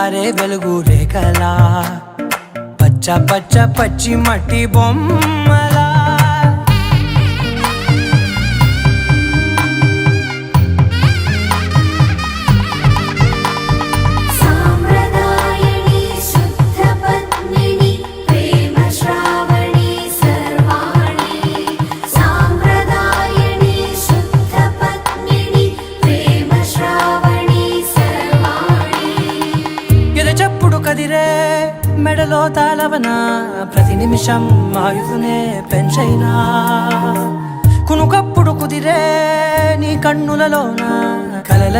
జారే వెలుగు రేఖలా పచ్చ పచ్చ పచ్చి మట్టి బొమ్మలా చెప్పుడు కదిరే మెడలో తాళవన ప్రతి నిమిషం ఆయుధునే పెంచైనా కునుకప్పుడు కుదిరే నీ కన్నులలోన కలల